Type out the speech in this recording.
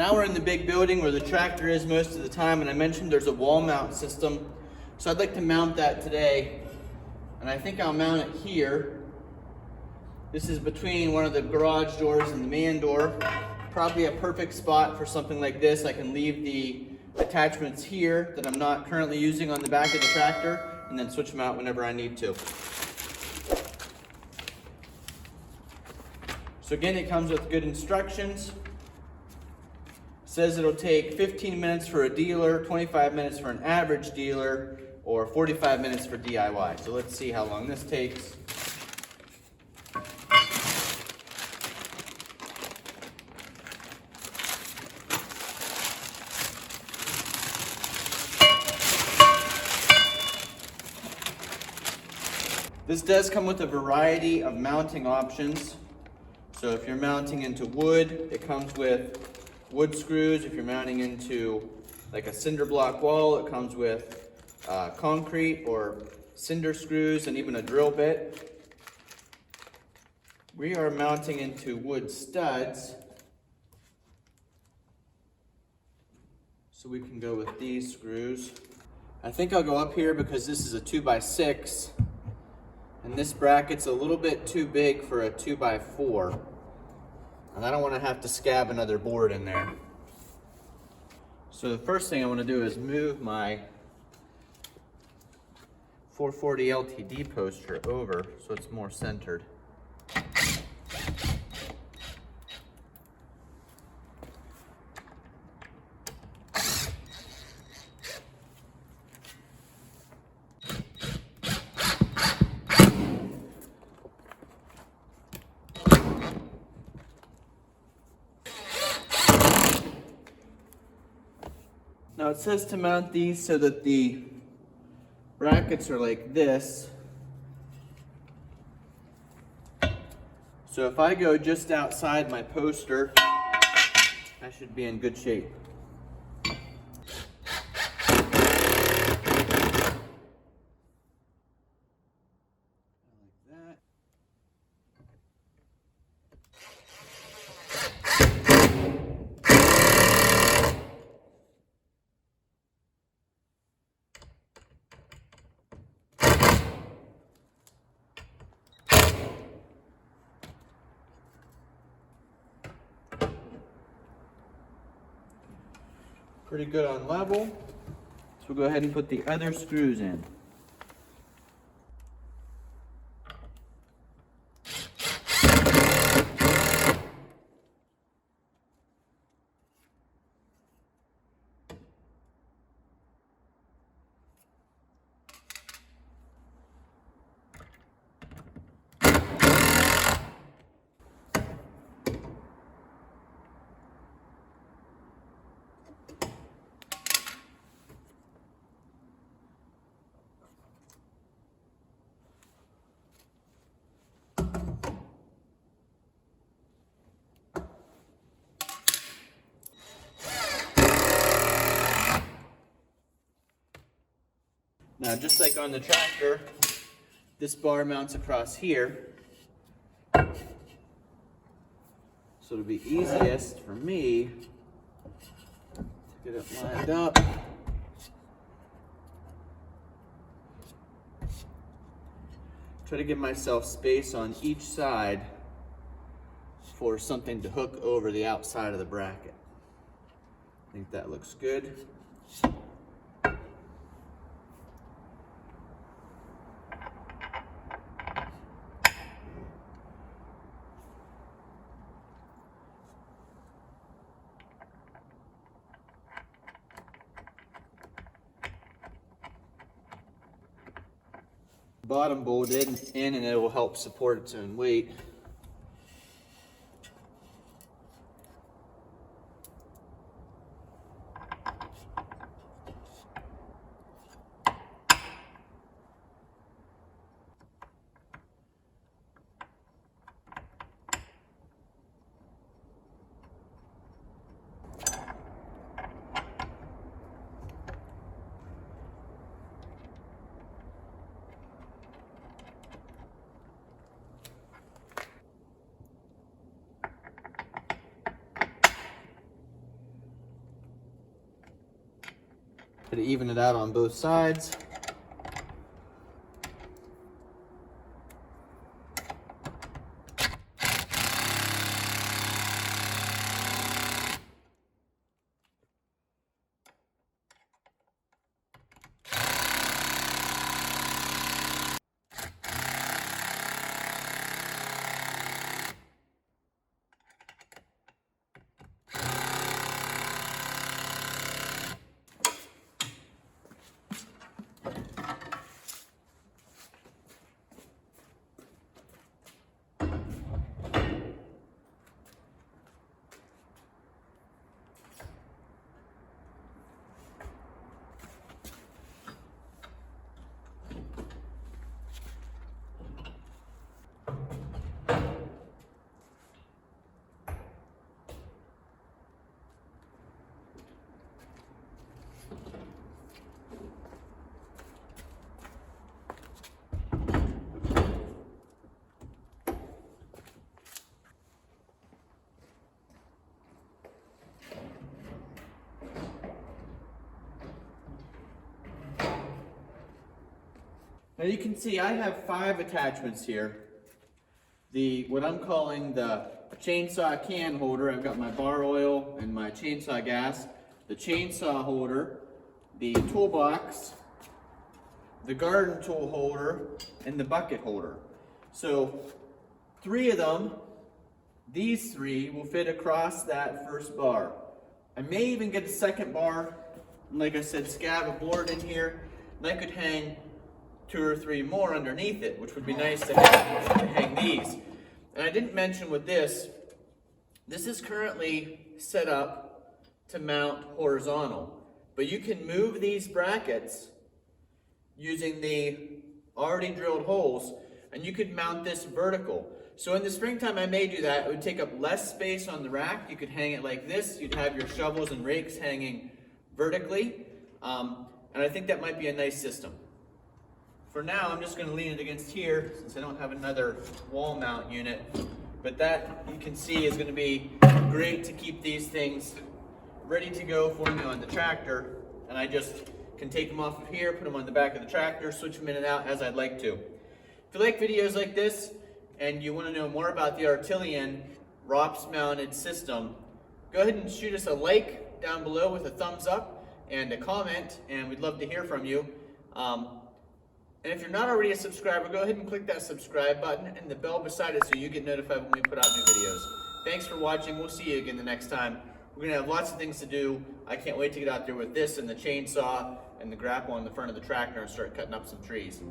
Now we're in the big building where the tractor is most of the time, and I mentioned there's a wall mount system. So I'd like to mount that today, and I think I'll mount it here. This is between one of the garage doors and the man door. Probably a perfect spot for something like this. I can leave the attachments here that I'm not currently using on the back of the tractor, and then switch them out whenever I need to. So again, it comes with good instructions. Says it'll take 15 minutes for a dealer, 25 minutes for an average dealer, or 45 minutes for DIY. So let's see how long this takes. This does come with a variety of mounting options. So if you're mounting into wood, it comes with wood screws. If you're mounting into like a cinder block wall, it comes with concrete or cinder screws and even a drill bit. We are mounting into wood studs. So we can go with these screws. I think I'll go up here because this is a 2x6 and this bracket's a little bit too big for a 2x4. And I don't want to have to scab another board in there. So the first thing I want to do is move my 440 LTD poster over so it's more centered. Now it says to mount these so that the brackets are like this. So if I go just outside my poster, I should be in good shape. Pretty good on level. So we'll go ahead and put the other screws in. Now, just like on the tractor, this bar mounts across here. So it'll be easiest for me to get it lined up. Try to give myself space on each side for something to hook over the outside of the bracket. I think that looks good. Bottom bolted in and it will help support its own weight. Try to even it out on both sides. Now you can see I have 5 attachments here. What I'm calling the chainsaw can holder. I've got my bar oil and my chainsaw gas, the chainsaw holder, the toolbox, the garden tool holder, and the bucket holder. So 3 of them, these 3 will fit across that first bar. I may even get a second bar, like I said, scab a board in here, and I could hang 2 or 3 more underneath it, which would be nice to hang these. And I didn't mention with this is currently set up to mount horizontal, but you can move these brackets using the already drilled holes, and you could mount this vertical. So in the springtime I may do that. It would take up less space on the rack. You could hang it like this. You'd have your shovels and rakes hanging vertically, and I think that might be a nice system. For now, I'm just going to lean it against here since I don't have another wall mount unit. But that, you can see, is going to be great to keep these things ready to go for me on the tractor. And I just can take them off of here, put them on the back of the tractor, switch them in and out as I'd like to. If you like videos like this and you want to know more about the Artillian ROPS mounted system, go ahead and shoot us a like down below with a thumbs up and a comment, and we'd love to hear from you. And if you're not already a subscriber, go ahead and click that subscribe button and the bell beside it so you get notified when we put out new videos. Thanks for watching. We'll see you again the next time. We're going to have lots of things to do. I can't wait to get out there with this and the chainsaw and the grapple on the front of the tractor and start cutting up some trees.